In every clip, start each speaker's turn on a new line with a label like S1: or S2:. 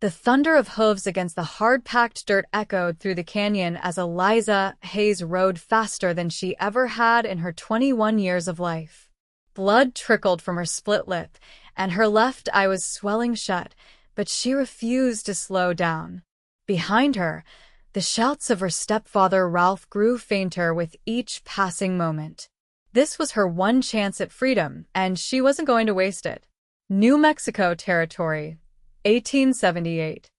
S1: The thunder of hooves against the hard-packed dirt echoed through the canyon as Eliza Hayes rode faster than she ever had in her 21 years of life. Blood trickled from her split lip, and her left eye was swelling shut, but she refused to slow down. Behind her, the shouts of her stepfather Ralph grew fainter with each passing moment. This was her one chance at freedom, and she wasn't going to waste it. New Mexico Territory, 1878.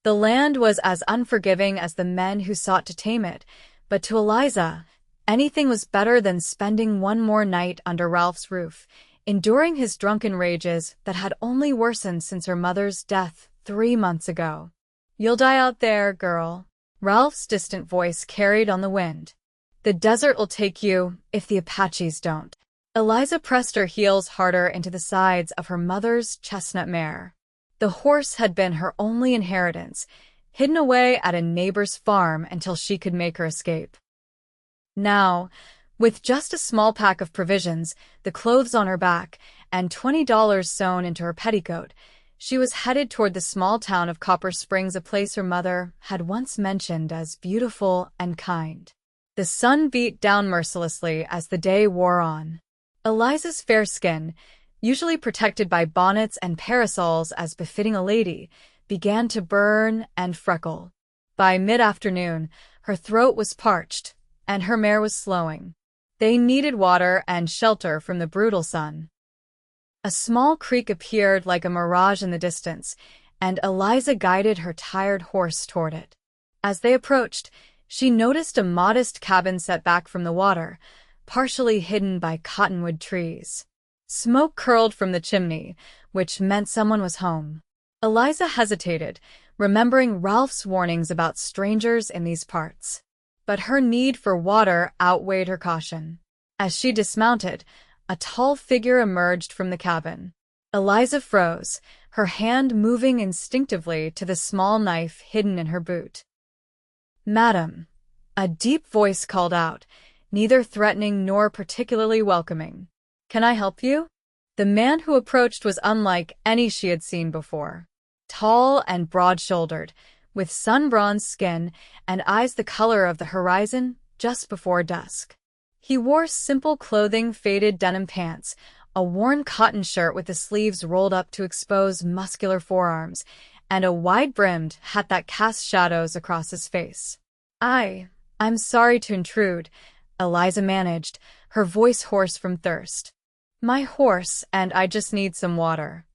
S1: The land was as unforgiving as the men who sought to tame it, but to Eliza, anything was better than spending one more night under Ralph's roof, enduring his drunken rages that had only worsened since her mother's death 3 months ago. "You'll die out there, girl," Ralph's distant voice carried on the wind. "The desert will take you if the Apaches don't." Eliza pressed her heels harder into the sides of her mother's chestnut mare. The horse had been her only inheritance, hidden away at a neighbor's farm until she could make her escape. Now, with just a small pack of provisions, the clothes on her back, and $20 sewn into her petticoat, she was headed toward the small town of Copper Springs, a place her mother had once mentioned as beautiful and kind. The sun beat down mercilessly as the day wore on. Eliza's fair skin, usually protected by bonnets and parasols as befitting a lady, began to burn and freckle. By mid-afternoon, her throat was parched, and her mare was slowing. They needed water and shelter from the brutal sun. A small creek appeared like a mirage in the distance, and Eliza guided her tired horse toward it. As they approached, she noticed a modest cabin set back from the water, partially hidden by cottonwood trees. Smoke curled from the chimney, which meant someone was home. Eliza hesitated, remembering Ralph's warnings about strangers in these parts. But her need for water outweighed her caution. As she dismounted, a tall figure emerged from the cabin. Eliza froze, her hand moving instinctively to the small knife hidden in her boot. "Madam," a deep voice called out, neither threatening nor particularly welcoming. "Can I help you?" The man who approached was unlike any she had seen before. Tall and broad-shouldered, with sun-bronzed skin and eyes the color of the horizon just before dusk. He wore simple clothing, faded denim pants, a worn cotton shirt with the sleeves rolled up to expose muscular forearms, and a wide-brimmed hat that cast shadows across his face. I'm sorry to intrude," Eliza managed, her voice hoarse from thirst. "My horse and I just need some water."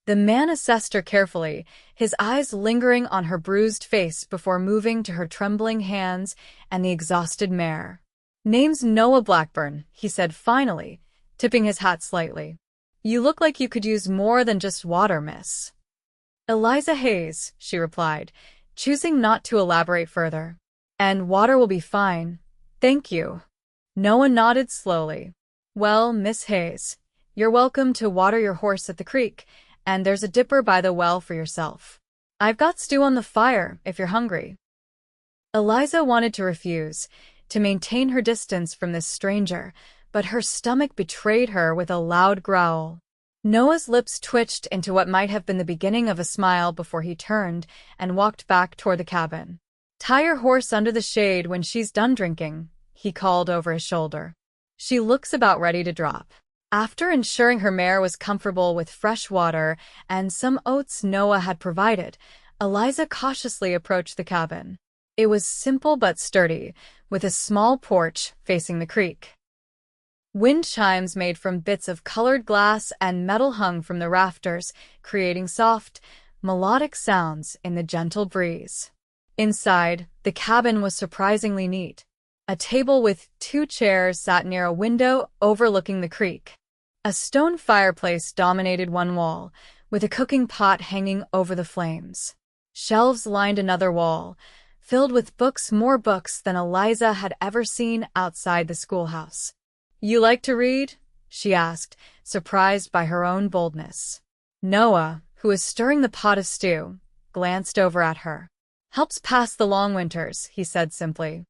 S1: The man assessed her carefully, his eyes lingering on her bruised face before moving to her trembling hands and the exhausted mare. "Name's Noah Blackburn," he said finally, tipping his hat slightly. "You look like you could use more than just water, miss." "Eliza Hayes," she replied, choosing not to elaborate further. "And water will be fine, thank you." Noah nodded slowly. "Well, Miss Hayes, you're welcome to water your horse at the creek, and there's a dipper by the well for yourself. I've got stew on the fire if you're hungry." Eliza wanted to refuse, to maintain her distance from this stranger, but her stomach betrayed her with a loud growl. Noah's lips twitched into what might have been the beginning of a smile before he turned and walked back toward the cabin. "Tie your horse under the shade when she's done drinking," he called over his shoulder. "She looks about ready to drop." After ensuring her mare was comfortable with fresh water and some oats Noah had provided, Eliza cautiously approached the cabin. It was simple but sturdy, with a small porch facing the creek. Wind chimes made from bits of colored glass and metal hung from the rafters, creating soft, melodic sounds in the gentle breeze. Inside, the cabin was surprisingly neat. A table with 2 chairs sat near a window overlooking the creek. A stone fireplace dominated one wall, with a cooking pot hanging over the flames. Shelves lined another wall, filled with books, more books than Eliza had ever seen outside the schoolhouse. "You like to read?" she asked, surprised by her own boldness. Noah, who was stirring the pot of stew, glanced over at her. "Helps pass the long winters," he said simply.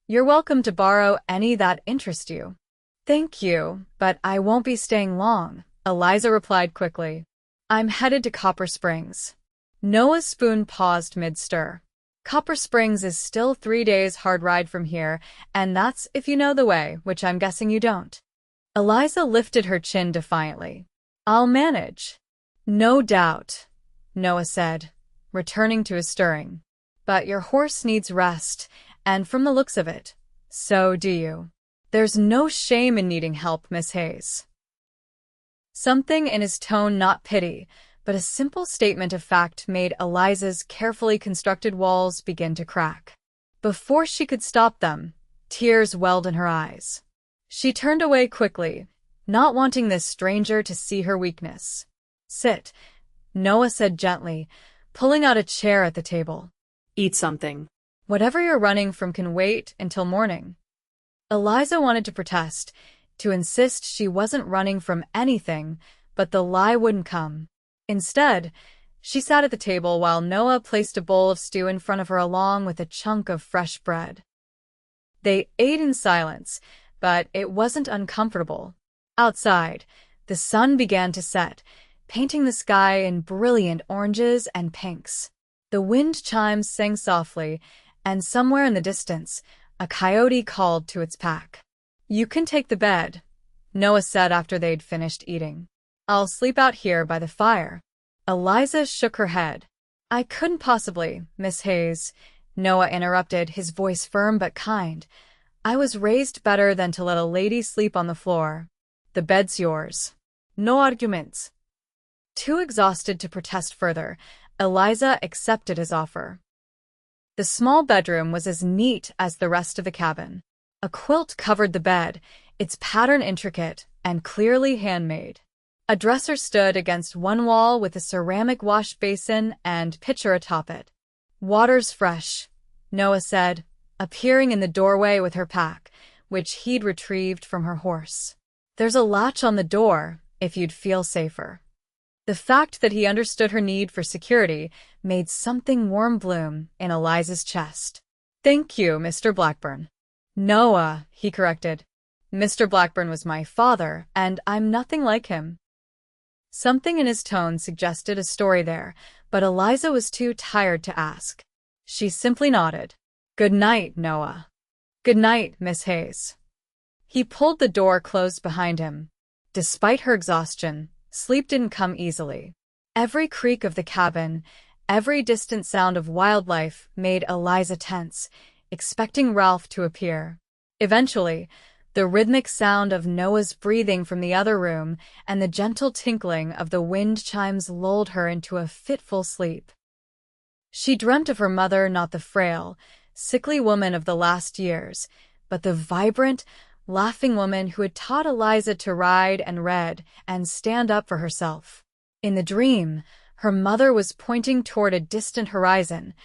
S1: "You're welcome to borrow any that interest you." "Thank you, but I won't be staying long," Eliza replied quickly. I'm headed to Copper Springs. Noah's spoon paused mid-stir. Copper Springs is still 3 days hard ride from here, and that's if you know the way, which I'm guessing you don't. Eliza lifted her chin defiantly. I'll manage. No doubt, Noah said, returning to his stirring. But your horse needs rest, and from the looks of it, so do you. There's no shame in needing help, Miss Hayes. Something in his tone, not pity, but a simple statement of fact, made Eliza's carefully constructed walls begin to crack. Before she could stop them, tears welled in her eyes. She turned away quickly, not wanting this stranger to see her weakness. Sit, Noah said gently, pulling out a chair at the table.
S2: Eat something.
S1: Whatever you're running from can wait until morning. Eliza wanted to protest, to insist she wasn't running from anything, but the lie wouldn't come. Instead, she sat at the table while Noah placed a bowl of stew in front of her along with a chunk of fresh bread. They ate in silence, but it wasn't uncomfortable. Outside, the sun began to set, painting the sky in brilliant oranges and pinks. The wind chimes sang softly, and somewhere in the distance, a coyote called to its pack. You can take the bed, Noah said after they'd finished eating. I'll sleep out here by the fire. Eliza shook her head. I couldn't possibly, Miss Hayes, Noah interrupted, his voice firm but kind. I was raised better than to let a lady sleep on the floor. The bed's yours. No arguments. Too exhausted to protest further, Eliza accepted his offer. The small bedroom was as neat as the rest of the cabin. A quilt covered the bed, its pattern intricate and clearly handmade. A dresser stood against one wall with a ceramic wash basin and pitcher atop it. Water's fresh, Noah said, appearing in the doorway with her pack, which he'd retrieved from her horse. There's a latch on the door, if you'd feel safer. The fact that he understood her need for security made something warm bloom in Eliza's chest. Thank you, Mr. Blackburn. Noah, he corrected. Mr. Blackburn was my father, and I'm nothing like him. Something in his tone suggested a story there, but Eliza was too tired to ask. She simply nodded. Good night, Noah. Good night, Miss Hayes. He pulled the door closed behind him. Despite her exhaustion, sleep didn't come easily. Every creak of the cabin, every distant sound of wildlife made Eliza tense, expecting Ralph to appear. Eventually, the rhythmic sound of Noah's breathing from the other room and the gentle tinkling of the wind chimes lulled her into a fitful sleep. She dreamt of her mother, not the frail, sickly woman of the last years, but the vibrant, laughing woman who had taught Eliza to ride and read and stand up for herself. In the dream, her mother was pointing toward a distant horizon,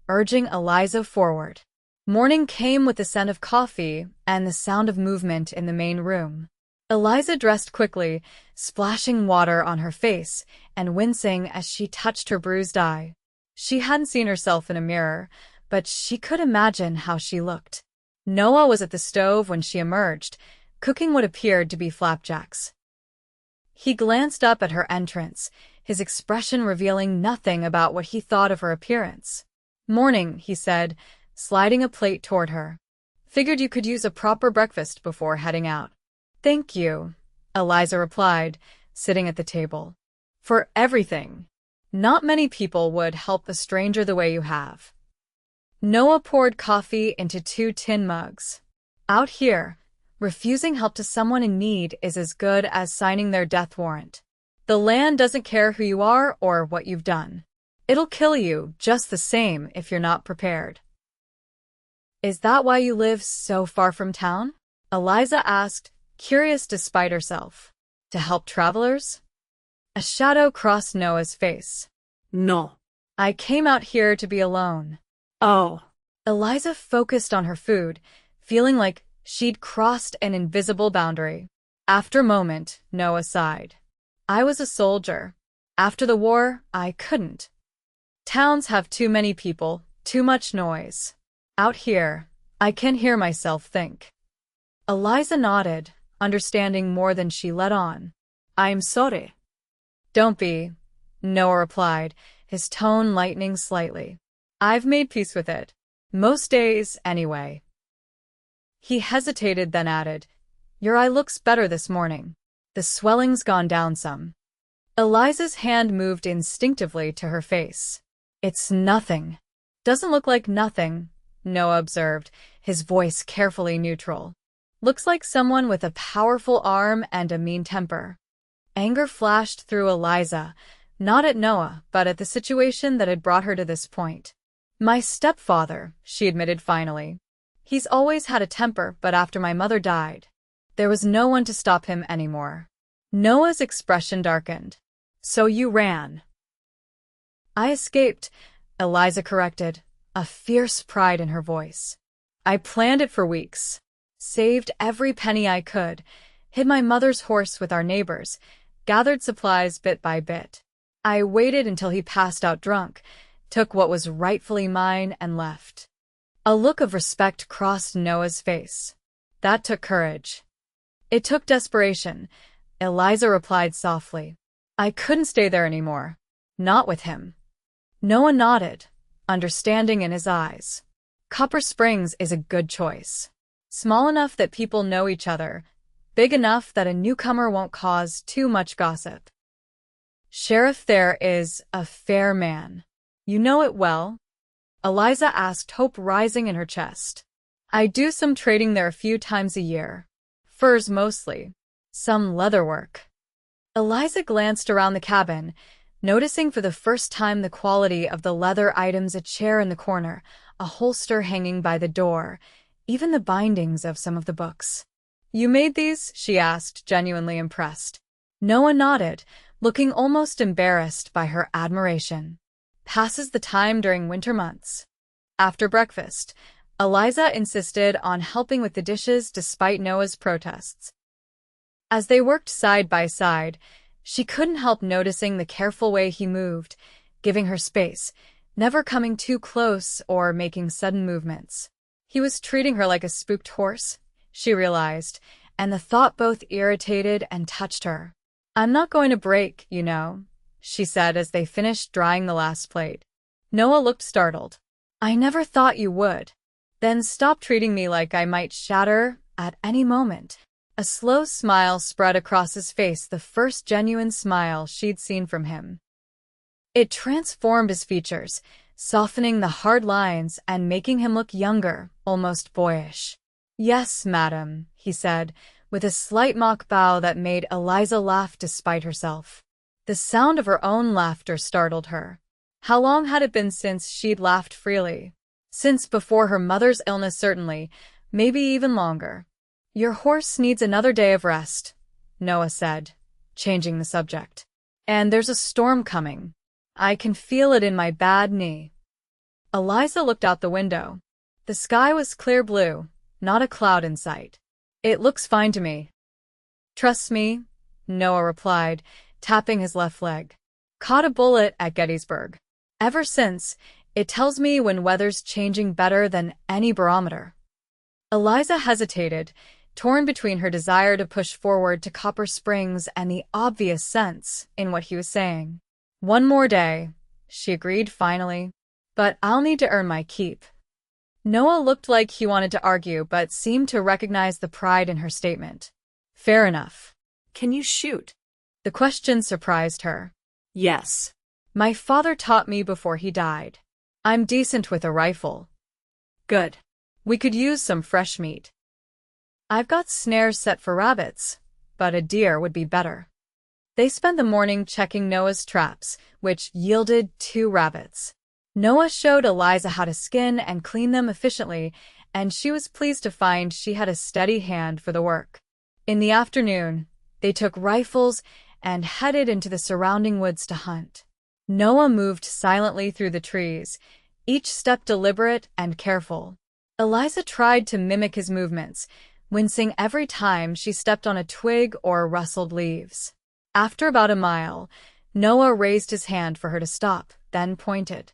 S1: urging Eliza forward. Morning came with the scent of coffee and the sound of movement in the main room. Eliza dressed quickly, splashing water on her face and wincing as she touched her bruised eye. She hadn't seen herself in a mirror, but she could imagine how she looked. Noah was at the stove when she emerged, cooking what appeared to be flapjacks. He glanced up at her entrance, his expression revealing nothing about what he thought of her appearance. Morning, he said, sliding a plate toward her. Figured you could use a proper breakfast before heading out. Thank you, Eliza replied, sitting at the table. For everything. Not many people would help a stranger the way you have. Noah poured coffee into 2 tin mugs. Out here, refusing help to someone in need is as good as signing their death warrant. The land doesn't care who you are or what you've done. It'll kill you just the same if you're not prepared. Is that why you live so far from town? Eliza asked, curious despite herself. To help travelers? A shadow crossed Noah's face.
S2: No.
S1: I came out here to be alone.
S2: Oh.
S1: Eliza focused on her food, feeling like she'd crossed an invisible boundary. After a moment, Noah sighed. I was a soldier. After the war, I couldn't. Towns have too many people, too much noise. Out here, I can hear myself think. Eliza nodded, understanding more than she let on. I'm sorry. Don't be, Noah replied, his tone lightening slightly. I've made peace with it. Most days, anyway. He hesitated, then added, Your eye looks better this morning. The swelling's gone down some. Eliza's hand moved instinctively to her face. It's nothing. Doesn't look like nothing, Noah observed, his voice carefully neutral. Looks like someone with a powerful arm and a mean temper. Anger flashed through Eliza, not at Noah, but at the situation that had brought her to this point. My stepfather, she admitted finally. He's always had a temper, but after my mother died, there was no one to stop him anymore. Noah's expression darkened. So you ran. I escaped, Eliza corrected, a fierce pride in her voice. I planned it for weeks. Saved every penny I could, hid my mother's horse with our neighbors, gathered supplies bit by bit. I waited until he passed out drunk, took what was rightfully mine, and left. A look of respect crossed Noah's face. That took courage. It took desperation, Eliza replied softly. I couldn't stay there anymore. Not with him. Noah nodded, understanding in his eyes. Copper Springs is a good choice. Small enough that people know each other, big enough that a newcomer won't cause too much gossip. Sheriff there is a fair man. You know it well? Eliza asked, hope rising in her chest. I do some trading there a few times a year. Furs mostly. Some leather work. Eliza glanced around the cabin, noticing for the first time the quality of the leather items, a chair in the corner, a holster hanging by the door, even the bindings of some of the books. You made these? She asked, genuinely impressed. Noah nodded, looking almost embarrassed by her admiration. Passes the time during winter months. After breakfast, Eliza insisted on helping with the dishes despite Noah's protests. As they worked side by side, she couldn't help noticing the careful way he moved, giving her space, never coming too close or making sudden movements. He was treating her like a spooked horse, she realized, and the thought both irritated and touched her. I'm not going to break, you know, she said as they finished drying the last plate. Noah looked startled. I never thought you would. Then stop treating me like I might shatter at any moment. A slow smile spread across his face, the first genuine smile she'd seen from him. It transformed his features, softening the hard lines and making him look younger, almost boyish. Yes, madam, he said, with a slight mock bow that made Eliza laugh despite herself. The sound of her own laughter startled her. How long had it been since she'd laughed freely? Since before her mother's illness, certainly, maybe even longer. Your horse needs another day of rest, Noah said, changing the subject. And there's a storm coming. I can feel it in my bad knee. Eliza looked out the window. The sky was clear blue, not a cloud in sight. It looks fine to me. Trust me, Noah replied, tapping his left leg. Caught a bullet at Gettysburg. Ever since, it tells me when weather's changing better than any barometer. Eliza hesitated, torn between her desire to push forward to Copper Springs and the obvious sense in what he was saying. One more day, she agreed finally. But I'll need to earn my keep. Noah looked like he wanted to argue but seemed to recognize the pride in her statement. Fair enough.
S2: Can you shoot?
S1: The question surprised her.
S2: Yes.
S1: My father taught me before he died. I'm decent with a rifle.
S2: Good.
S1: We could use some fresh meat. I've got snares set for rabbits, but a deer would be better. They spent the morning checking Noah's traps, which yielded 2 rabbits. Noah showed Eliza how to skin and clean them efficiently, and she was pleased to find she had a steady hand for the work. In the afternoon, they took rifles and headed into the surrounding woods to hunt. Noah moved silently through the trees, each step deliberate and careful. Eliza tried to mimic his movements, wincing every time she stepped on a twig or rustled leaves. After about a mile, Noah raised his hand for her to stop, then pointed.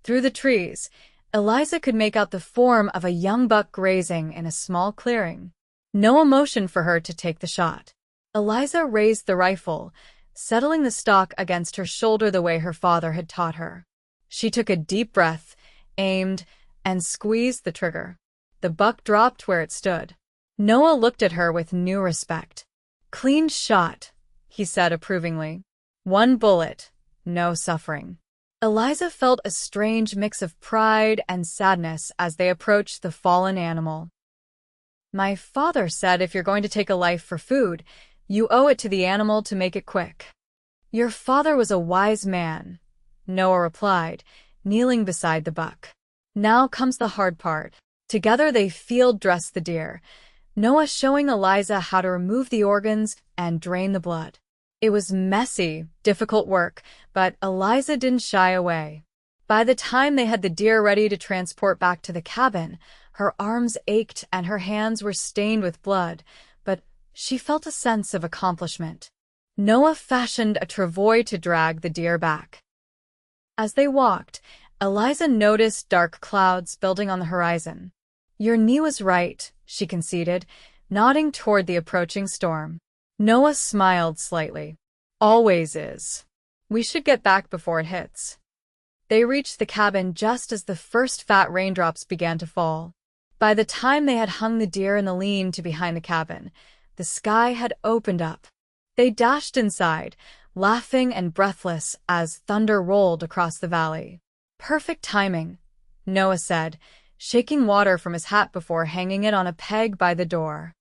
S1: Through the trees, Eliza could make out the form of a young buck grazing in a small clearing. Noah motioned for her to take the shot. Eliza raised the rifle, settling the stock against her shoulder the way her father had taught her. She took a deep breath, aimed, and squeezed the trigger. The buck dropped where it stood. Noah looked at her with new respect. "Clean shot," he said approvingly. "One bullet, no suffering." Eliza felt a strange mix of pride and sadness as they approached the fallen animal. "My father said if you're going to take a life for food, you owe it to the animal to make it quick." "Your father was a wise man," Noah replied, kneeling beside the buck. "Now comes the hard part." Together they field-dressed the deer, Noah showing Eliza how to remove the organs and drain the blood. It was messy, difficult work, but Eliza didn't shy away. By the time they had the deer ready to transport back to the cabin, her arms ached and her hands were stained with blood, but she felt a sense of accomplishment. Noah fashioned a travois to drag the deer back. As they walked, Eliza noticed dark clouds building on the horizon. "Your knee was right," she conceded, nodding toward the approaching storm. Noah smiled slightly. "Always is. We should get back before it hits." They reached the cabin just as the first fat raindrops began to fall. By the time they had hung the deer in the lean-to behind the cabin, the sky had opened up. They dashed inside, laughing and breathless as thunder rolled across the valley. "Perfect timing," Noah said, shaking water from his hat before hanging it on a peg by the door.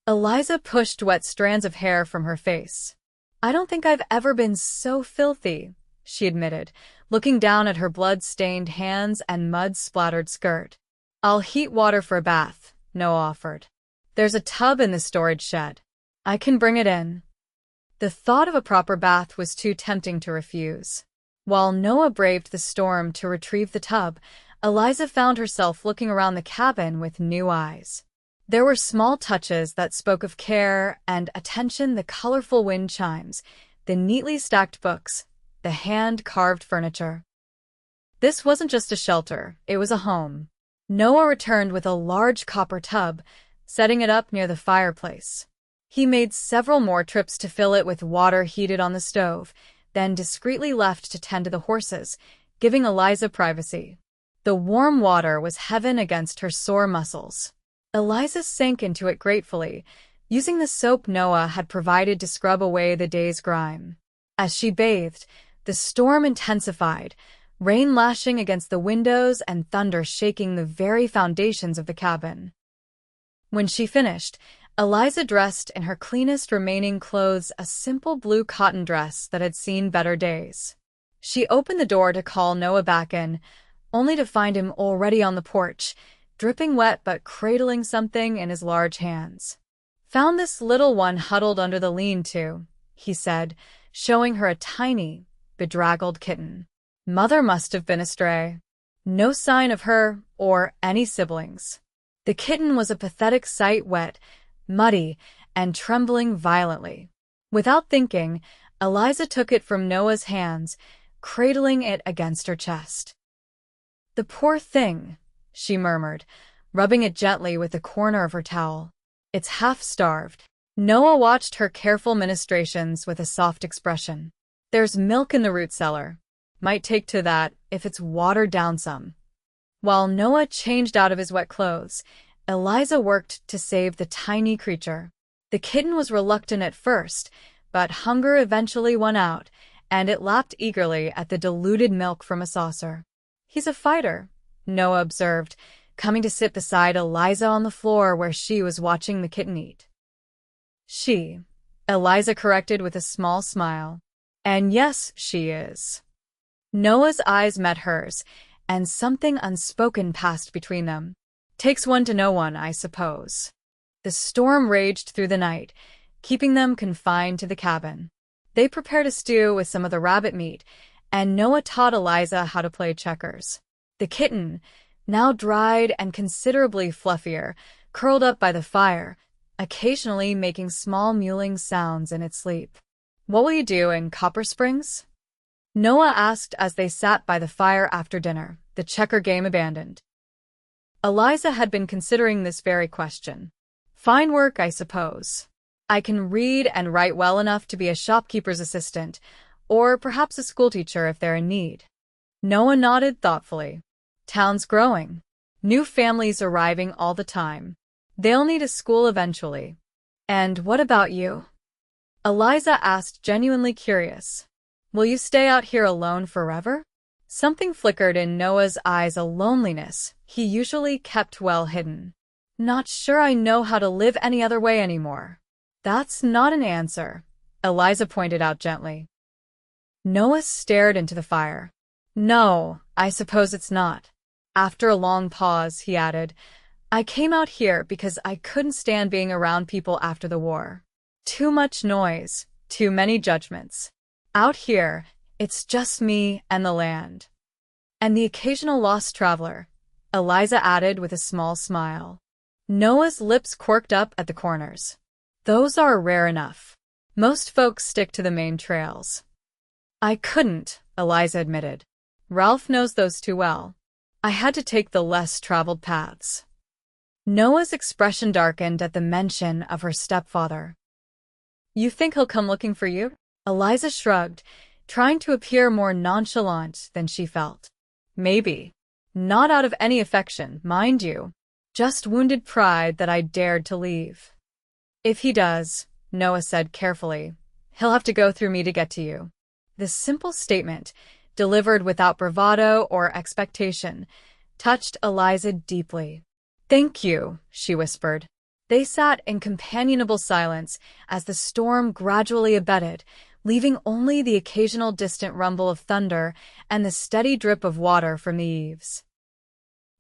S1: Eliza pushed wet strands of hair from her face. "I don't think I've ever been so filthy," she admitted, looking down at her blood-stained hands and mud-splattered skirt. "I'll heat water for a bath," Noah offered. "There's a tub in the storage shed. I can bring it in." The thought of a proper bath was too tempting to refuse. While Noah braved the storm to retrieve the tub, Eliza found herself looking around the cabin with new eyes. There were small touches that spoke of care and attention: the colorful wind chimes, the neatly stacked books, the hand-carved furniture. This wasn't just a shelter, it was a home. Noah returned with a large copper tub, setting it up near the fireplace. He made several more trips to fill it with water heated on the stove, then discreetly left to tend to the horses, giving Eliza privacy. The warm water was heaven against her sore muscles. Eliza sank into it gratefully, using the soap Noah had provided to scrub away the day's grime. As she bathed, the storm intensified, rain lashing against the windows and thunder shaking the very foundations of the cabin. When she finished, Eliza dressed in her cleanest remaining clothes, a simple blue cotton dress that had seen better days. She opened the door to call Noah back in, only to find him already on the porch, dripping wet but cradling something in his large hands. "Found this little one huddled under the lean-to," he said, showing her a tiny, bedraggled kitten. "Mother must have been astray. No sign of her or any siblings." The kitten was a pathetic sight, wet, muddy, and trembling violently. Without thinking, Eliza took it from Noah's hands, cradling it against her chest. "The poor thing," she murmured, rubbing it gently with the corner of her towel. "It's half-starved." Noah watched her careful ministrations with a soft expression. "There's milk in the root cellar. Might take to that if it's watered down some." While Noah changed out of his wet clothes, Eliza worked to save the tiny creature. The kitten was reluctant at first, but hunger eventually won out, and it lapped eagerly at the diluted milk from a saucer. "He's a fighter," Noah observed, coming to sit beside Eliza on the floor where she was watching the kitten eat. "She," Eliza corrected with a small smile. "And yes, she is." Noah's eyes met hers, and something unspoken passed between them. "Takes one to know one, I suppose." The storm raged through the night, keeping them confined to the cabin. They prepared a stew with some of the rabbit meat, and Noah taught Eliza how to play checkers. The kitten, now dried and considerably fluffier, curled up by the fire, occasionally making small mewling sounds in its sleep. "What will you do in Copper Springs?" Noah asked as they sat by the fire after dinner, the checker game abandoned. Eliza had been considering this very question. "Fine work, I suppose." I can read and write well enough to be a shopkeeper's assistant, or perhaps a schoolteacher if they're in need. Noah nodded thoughtfully. Town's growing. New families arriving all the time. They'll need a school eventually. And what about you? Eliza asked, genuinely curious. Will you stay out here alone forever? Something flickered in Noah's eyes, a loneliness he usually kept well hidden. Not sure I know how to live any other way anymore. That's not an answer, Eliza pointed out gently. Noah stared into the fire. No, I suppose it's not. After a long pause, he added, I came out here because I couldn't stand being around people after the war. Too much noise, too many judgments. Out here, it's just me and the land. And the occasional lost traveler, Eliza added with a small smile. Noah's lips quirked up at the corners. Those are rare enough. Most folks stick to the main trails. I couldn't, Eliza admitted. Ralph knows those too well. I had to take the less traveled paths. Noah's expression darkened at the mention of her stepfather. You think he'll come looking for you? Eliza shrugged, trying to appear more nonchalant than she felt. Maybe. Not out of any affection, mind you. Just wounded pride that I dared to leave. If he does, Noah said carefully, he'll have to go through me to get to you. This simple statement, delivered without bravado or expectation, touched Eliza deeply. Thank you, she whispered. They sat in companionable silence as the storm gradually abated, leaving only the occasional distant rumble of thunder and the steady drip of water from the eaves.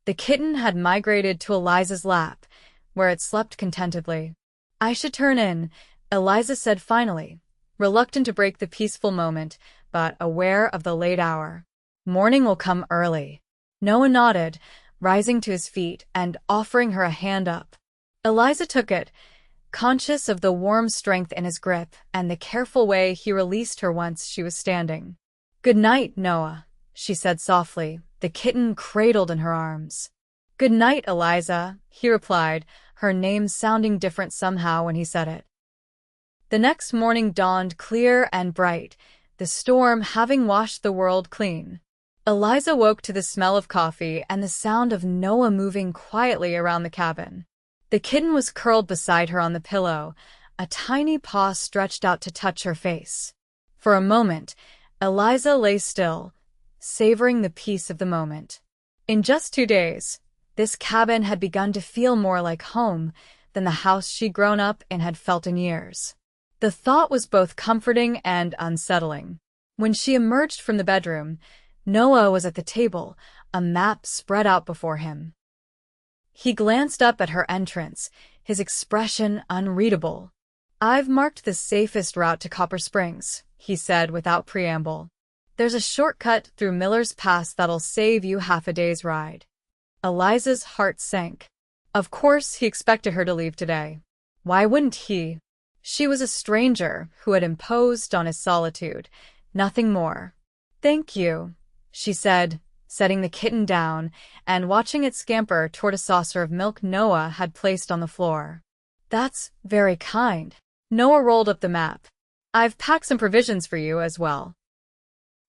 S1: The kitten had migrated to Eliza's lap, where it slept contentedly. I should turn in, Eliza said finally, reluctant to break the peaceful moment, but aware of the late hour. Morning will come early. Noah nodded, rising to his feet and offering her a hand up. Eliza took it, conscious of the warm strength in his grip and the careful way he released her once she was standing. Good night, Noah, she said softly, the kitten cradled in her arms. Good night, Eliza, he replied, her name sounding different somehow when he said it. The next morning dawned clear and bright, the storm having washed the world clean. Eliza woke to the smell of coffee and the sound of Noah moving quietly around the cabin. The kitten was curled beside her on the pillow, a tiny paw stretched out to touch her face. For a moment, Eliza lay still, savoring the peace of the moment. In just 2 days, this cabin had begun to feel more like home than the house she'd grown up in had felt in years. The thought was both comforting and unsettling. When she emerged from the bedroom, Noah was at the table, a map spread out before him. He glanced up at her entrance, his expression unreadable. I've marked the safest route to Copper Springs, he said without preamble. There's a shortcut through Miller's Pass that'll save you half a day's ride. Eliza's heart sank. Of course he expected her to leave today. Why wouldn't he? She was a stranger who had imposed on his solitude, nothing more. Thank you, she said, setting the kitten down and watching it scamper toward a saucer of milk Noah had placed on the floor. That's very kind. Noah rolled up the map. I've packed some provisions for you as well.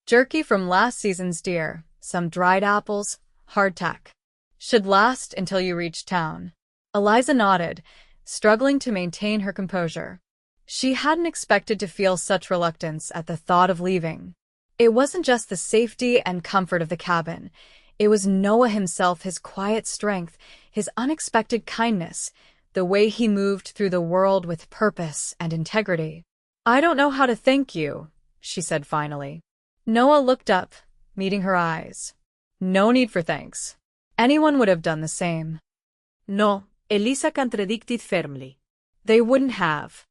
S1: Jerky from last season's deer, some dried apples, hardtack. Should last until you reach town. Eliza nodded, struggling to maintain her composure. She hadn't expected to feel such reluctance at the thought of leaving. It wasn't just the safety and comfort of the cabin. It was Noah himself, his quiet strength, his unexpected kindness, the way he moved through the world with purpose and integrity. I don't know how to thank you, she said finally. Noah looked up, meeting her eyes. No need for thanks. Anyone would have done the same.
S2: No, Eliza contradicted firmly.
S1: They wouldn't have.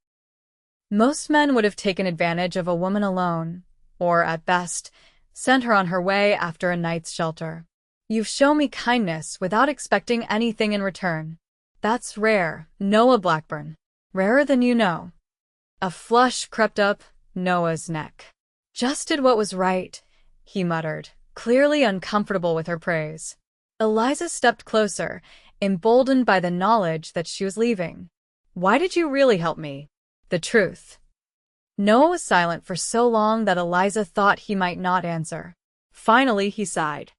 S1: Most men would have taken advantage of a woman alone, or, at best, sent her on her way after a night's shelter. You've shown me kindness without expecting anything in return. That's rare, Noah Blackburn. Rarer than you know. A flush crept up Noah's neck. Just did what was right, he muttered, clearly uncomfortable with her praise. Eliza stepped closer, emboldened by the knowledge that she was leaving. Why did you really help me? The truth. Noah was silent for so long that Eliza thought he might not answer.
S2: Finally, he sighed.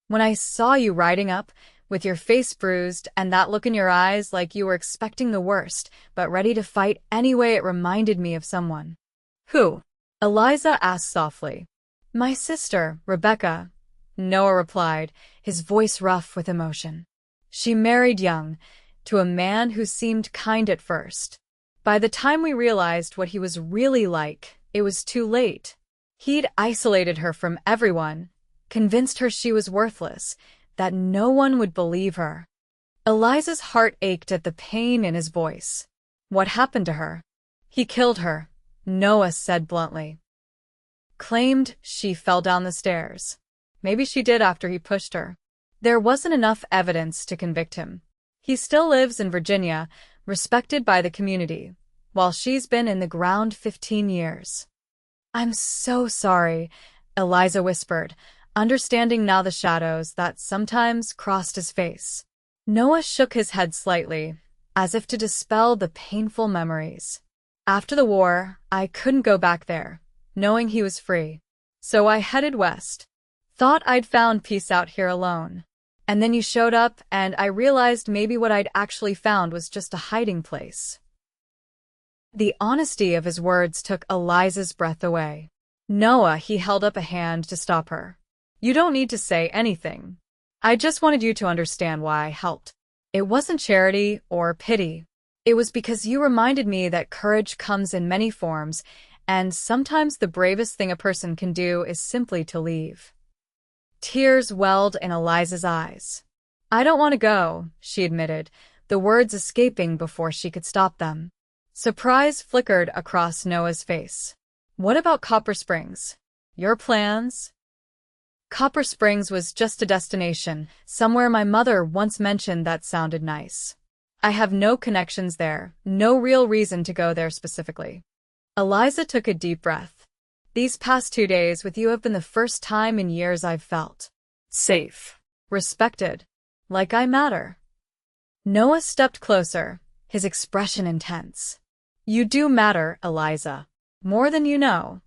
S1: When I saw you riding up, with your face bruised and that look in your eyes like you were expecting the worst, but ready to fight anyway, it reminded me of someone.
S2: Who?
S1: Eliza asked softly. My sister, Rebecca, Noah replied, his voice rough with emotion. She married young, to a man who seemed kind at first. By the time we realized what he was really like, it was too late. He'd isolated her from everyone, convinced her she was worthless, that no one would believe her. Eliza's heart ached at the pain in his voice. What happened to her? He killed her, Noah said bluntly. Claimed she fell down the stairs. Maybe she did after he pushed her. There wasn't enough evidence to convict him. He still lives in Virginia, respected by the community, while she's been in the ground 15 years. I'm so sorry, Eliza whispered, understanding now the shadows that sometimes crossed his face. Noah shook his head slightly, as if to dispel the painful memories. After the war, I couldn't go back there, knowing he was free. So I headed west. Thought I'd found peace out here alone. And then you showed up, and I realized maybe what I'd actually found was just a hiding place. The honesty of his words took Eliza's breath away. Noah, he held up a hand to stop her. You don't need to say anything. I just wanted you to understand why I helped. It wasn't charity or pity. It was because you reminded me that courage comes in many forms, and sometimes the bravest thing a person can do is simply to leave. Tears welled in Eliza's eyes. I don't want to go, she admitted, the words escaping before she could stop them. Surprise flickered across Noah's face. What about Copper Springs? Your plans? Copper Springs was just a destination, somewhere my mother once mentioned that sounded nice. I have no connections there, no real reason to go there specifically. Eliza took a deep breath. These past 2 days with you have been the first time in years I've felt safe, respected, like I matter. Noah stepped closer, his expression intense. You do matter, Eliza. More than you know.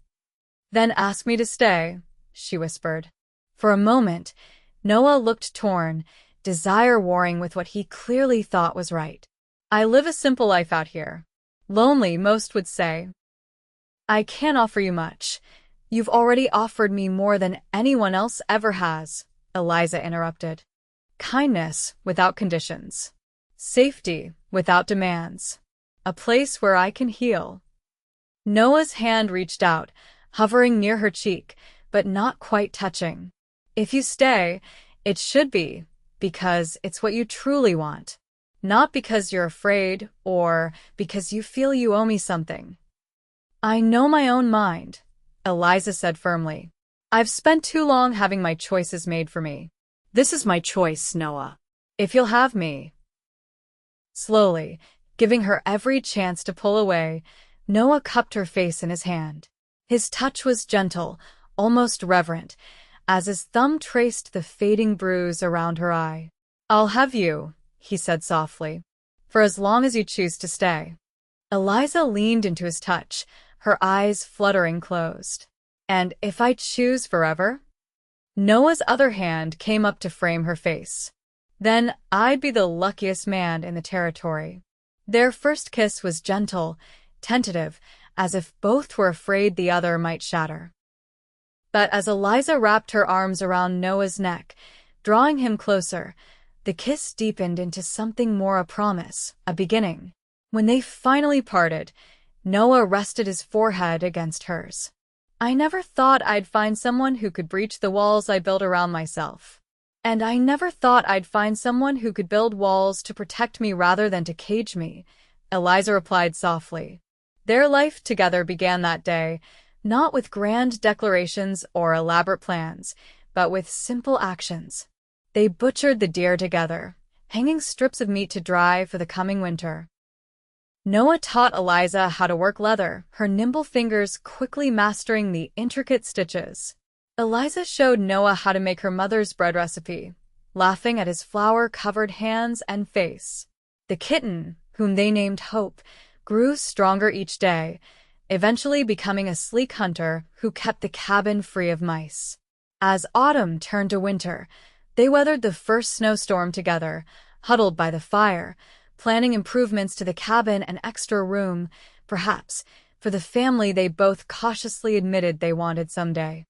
S1: Then ask me to stay, she whispered. For a moment, Noah looked torn, desire warring with what he clearly thought was right. I live a simple life out here. Lonely, most would say. I can't offer you much. You've already offered me more than anyone else ever has, Eliza interrupted. Kindness without conditions. Safety without demands. A place where I can heal. Noah's hand reached out, hovering near her cheek, but not quite touching. If you stay, it should be because it's what you truly want. Not because you're afraid or because you feel you owe me something. I know my own mind, Eliza said firmly. I've spent too long having my choices made for me.
S2: This is my choice, Noah.
S1: If you'll have me. Slowly, giving her every chance to pull away, Noah cupped her face in his hand. His touch was gentle, almost reverent, as his thumb traced the fading bruise around her eye. I'll have you, he said softly, for as long as you choose to stay. Eliza leaned into his touch, her eyes fluttering closed. And if I choose forever? Noah's other hand came up to frame her face. Then I'd be the luckiest man in the territory. Their first kiss was gentle, tentative, as if both were afraid the other might shatter. But as Eliza wrapped her arms around Noah's neck, drawing him closer, the kiss deepened into something more, a promise, a beginning. When they finally parted, Noah rested his forehead against hers. I never thought I'd find someone who could breach the walls I built around myself. And I never thought I'd find someone who could build walls to protect me rather than to cage me, Eliza replied softly. Their life together began that day, not with grand declarations or elaborate plans, but with simple actions. They butchered the deer together, hanging strips of meat to dry for the coming winter. Noah taught Eliza how to work leather, her nimble fingers quickly mastering the intricate stitches. Eliza showed Noah how to make her mother's bread recipe, laughing at his flour-covered hands and face. The kitten, whom they named Hope, grew stronger each day, eventually becoming a sleek hunter who kept the cabin free of mice. As autumn turned to winter, they weathered the first snowstorm together, huddled by the fire, planning improvements to the cabin and extra room, perhaps, for the family they both cautiously admitted they wanted someday.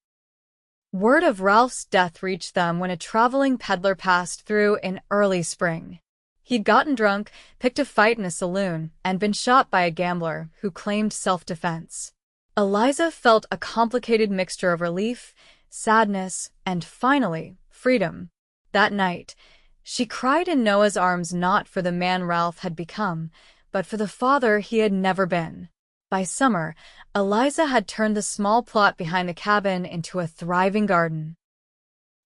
S1: Word of Ralph's death reached them when a traveling peddler passed through in early spring. He'd gotten drunk, picked a fight in a saloon, and been shot by a gambler who claimed self-defense. Eliza felt a complicated mixture of relief, sadness, and finally, freedom. That night, she cried in Noah's arms not for the man Ralph had become, but for the father he had never been. By summer, Eliza had turned the small plot behind the cabin into a thriving garden.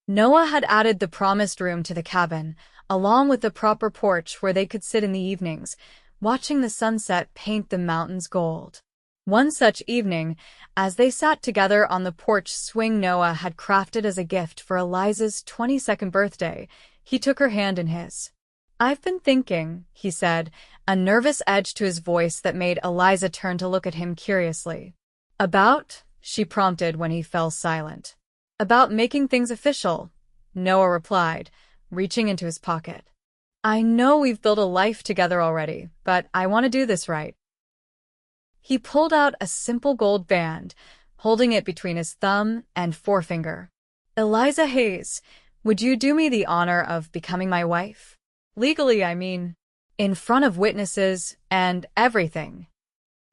S1: Noah had added the promised room to the cabin, along with the proper porch where they could sit in the evenings, watching the sunset paint the mountains gold. One such evening, as they sat together on the porch swing Noah had crafted as a gift for Eliza's 22nd birthday, he took her hand in his. "I've been thinking," he said, a nervous edge to his voice that made Eliza turn to look at him curiously. "About?" she prompted when he fell silent. "About making things official," Noah replied, reaching into his pocket. "I know we've built a life together already, but I want to do this right." He pulled out a simple gold band, holding it between his thumb and forefinger. "Eliza Hayes, would you do me the honor of becoming my wife? Legally, I mean. In front of witnesses and everything."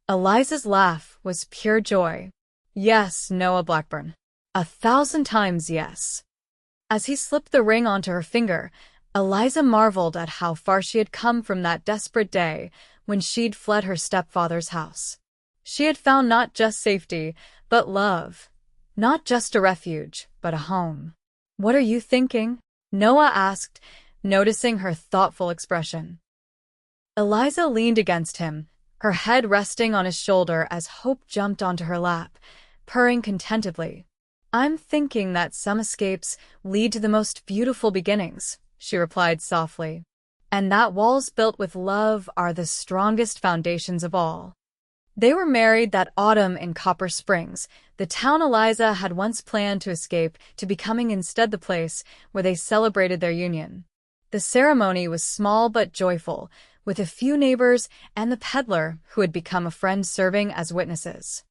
S1: Eliza's laugh was pure joy. "Yes, Noah Blackburn. 1,000 times yes." As he slipped the ring onto her finger, Eliza marveled at how far she had come from that desperate day when she'd fled her stepfather's house. She had found not just safety, but love. Not just a refuge, but a home. "What are you thinking?" Noah asked, noticing her thoughtful expression. Eliza leaned against him, her head resting on his shoulder as hope jumped onto her lap, purring contentedly. "I'm thinking that some escapes lead to the most beautiful beginnings," she replied softly, "and that walls built with love are the strongest foundations of all." They were married that autumn in Copper Springs, the town Eliza had once planned to escape to becoming instead the place where they celebrated their union. The ceremony was small but joyful, with a few neighbors and the peddler who had become a friend serving as witnesses.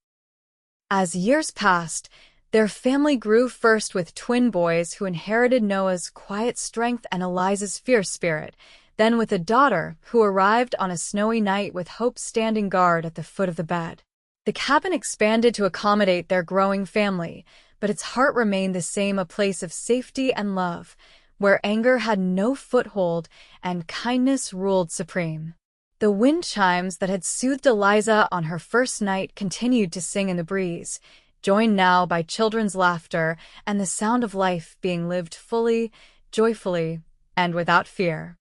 S1: As years passed, their family grew first with twin boys who inherited Noah's quiet strength and Eliza's fierce spirit, then with a daughter who arrived on a snowy night with Hope standing guard at the foot of the bed. The cabin expanded to accommodate their growing family, but its heart remained the same, a place of safety and love, where anger had no foothold and kindness ruled supreme. The wind chimes that had soothed Eliza on her first night continued to sing in the breeze, joined now by children's laughter and the sound of life being lived fully, joyfully, and without fear.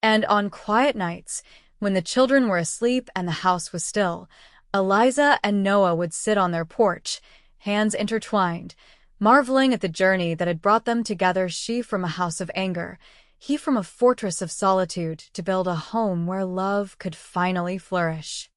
S1: And on quiet nights, when the children were asleep and the house was still, Eliza and Noah would sit on their porch, hands intertwined, marveling at the journey that had brought them together, she from a house of anger, he from a fortress of solitude, to build a home where love could finally flourish.